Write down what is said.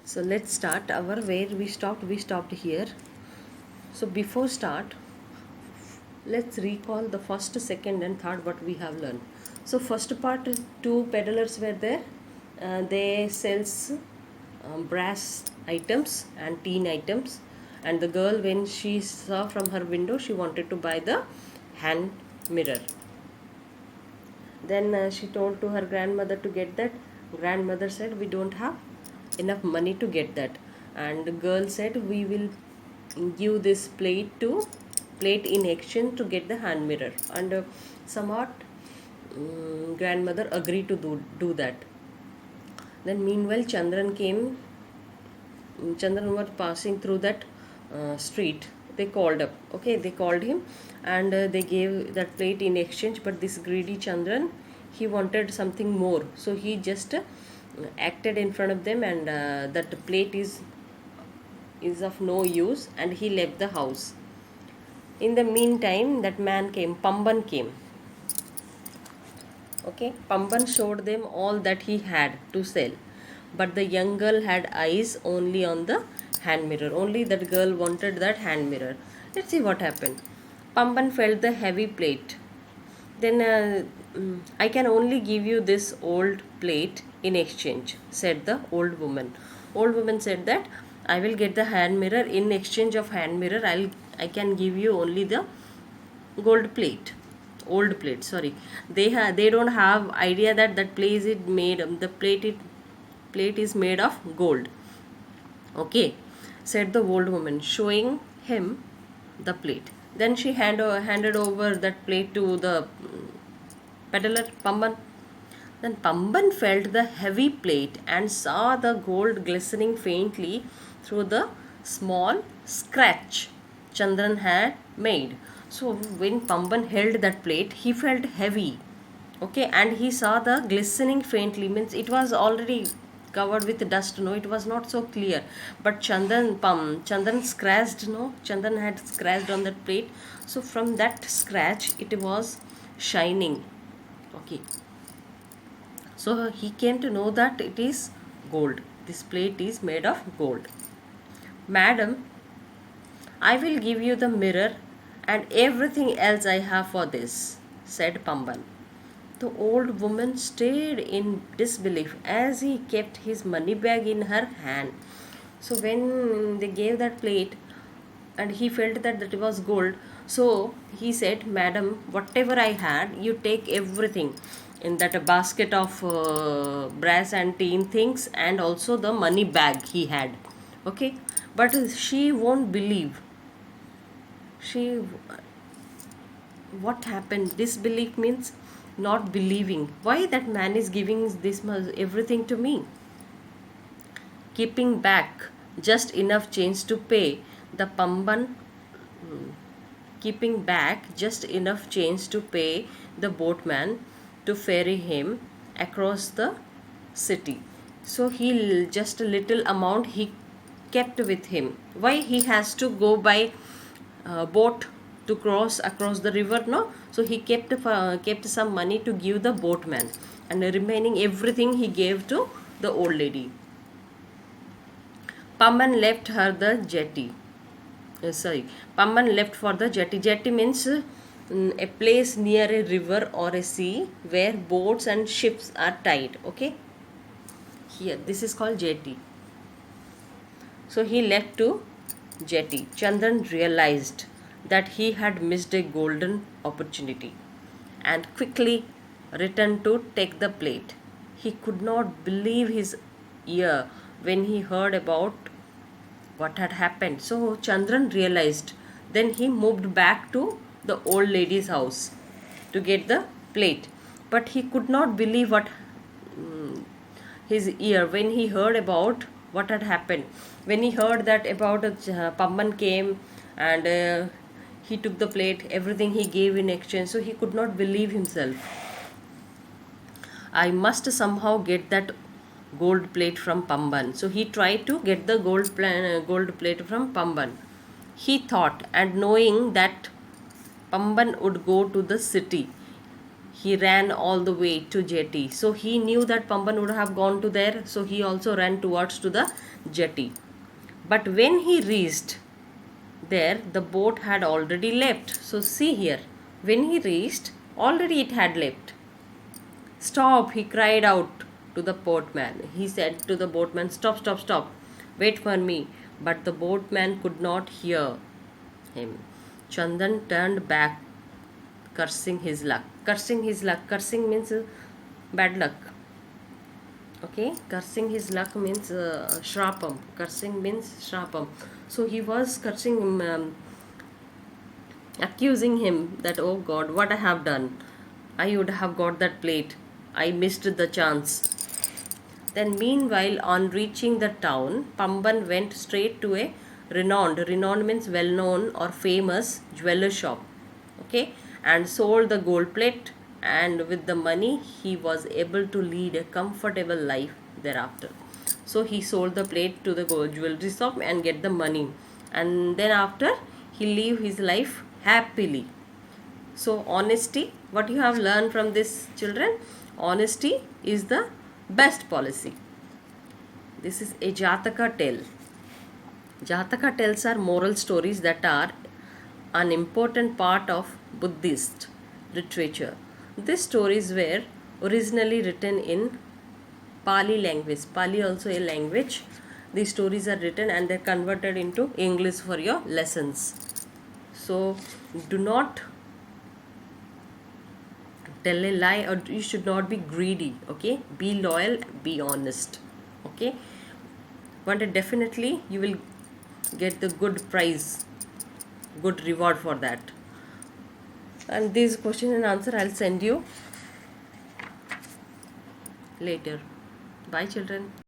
So let's start our where we stopped here. So before start, let's recall the first, second and third what we have learned. So first part, two peddlers were there. They sells brass items and tin items, and the girl, when she saw from her window, she wanted to buy the hand mirror. Then she told to her grandmother to get that. Grandmother said, we don't have enough money to get that. And the girl said, we will give this plate in exchange to get the hand mirror. And somewhat grandmother agreed to do that. Then meanwhile Chandran was passing through that street. They called up. Okay, they called him, and they gave that plate in exchange. But this greedy Chandran, he wanted something more, so he just acted in front of them, and that plate is of no use, and he left the house. In the meantime, that man came. Pamban came. Okay, Pamban showed them all that he had to sell, but the young girl had eyes only on the hand mirror. Only that girl wanted that hand mirror. Let's see what happened. Pamban felt the heavy plate. Then I can only give you this old plate in exchange, said the old woman. Old woman said that I will get the hand mirror. In exchange of hand mirror, I can give you only the gold plate. Old plate, sorry. They don't have idea that plate is made of gold. Okay, said the old woman, showing him the plate. Then she handed over that plate to the peddler Pamban. Then Pamban felt the heavy plate and saw the gold glistening faintly through the small scratch Chandran had made. So when Pamban held that plate, he felt heavy. Okay, and he saw the glistening faintly, means it was already covered with dust, no, it was not so clear. But Chandran scratched, no, Chandran had scratched on that plate, so from that scratch it was shining. Okay, so he came to know that it is gold. This plate is made of gold. Madam, I will give you the mirror and everything else I have for this, said Pamban. The old woman stared in disbelief as he kept his money bag in her hand. So when they gave that plate, and he felt that it was gold, so he said, Madam, whatever I had, you take everything in that basket of brass and tin things, and also the money bag he had. Okay, but she won't believe. She What happened? Disbelief means not believing. Why that man is giving this much everything to me? Keeping back just enough change to pay the Pamban. Keeping back just enough change to pay the boatman to ferry him across the city. So he just a little amount he kept with him. Why he has to go by boat to cross across the river, no? So he kept some money to give the boatman, and the remaining everything he gave to the old lady. Pamban left her the jetty. Pamban left for the jetty. Jetty means a place near a river or a sea where boats and ships are tied. Okay, here this is called jetty. So he left to jetty. Chandran realized that he had missed a golden opportunity and quickly returned to take the plate. He could not believe his ear when he heard about what had happened. So Chandran realized. Then he moved back to the old lady's house to get the plate. But he could not believe his ear when he heard about what had happened. When he heard that about Pamban came, and he took the plate, everything he gave in exchange. So he could not believe himself. I must somehow get that gold plate from Pamban. So he tried to get the gold plate from Pamban. He thought, and knowing that Pamban would go to the city, he ran all the way to jetty. So he knew that Pamban would have gone to there, so he also ran towards to the jetty. But when he reached there, the boat had already left. So see here, when he reached, already it had left. Stop, he cried out to the boatman. He said to the boatman, stop, stop, stop, wait for me. But the boatman could not hear him. Chandan turned back, cursing his luck. Cursing his luck. Cursing means bad luck. Okay, cursing his luck means shrapam. Cursing means shrapam. So he was cursing him, accusing him that, oh God, what I have done. I would have got that plate. I missed the chance. Then meanwhile, on reaching the town, Pamban went straight to a renowned means well known or famous jeweler shop. Okay, and sold the gold plate, and with the money he was able to lead a comfortable life thereafter. So he sold the plate to the gold jewelry shop and get the money, and then after he live his life happily. So honesty, what you have learned from this, children? Honesty is the best policy. This is a Jataka tale. Jataka tales are moral stories that are an important part of Buddhist literature. These stories were originally written in Pali language. Pali also a language. These stories are written and they're converted into English for your lessons. So do not tell a lie, or you should not be greedy. Okay, be loyal, be honest. Okay, one day definitely you will get the good prize, good reward for that. And this question and answer I'll send you later. Bye children.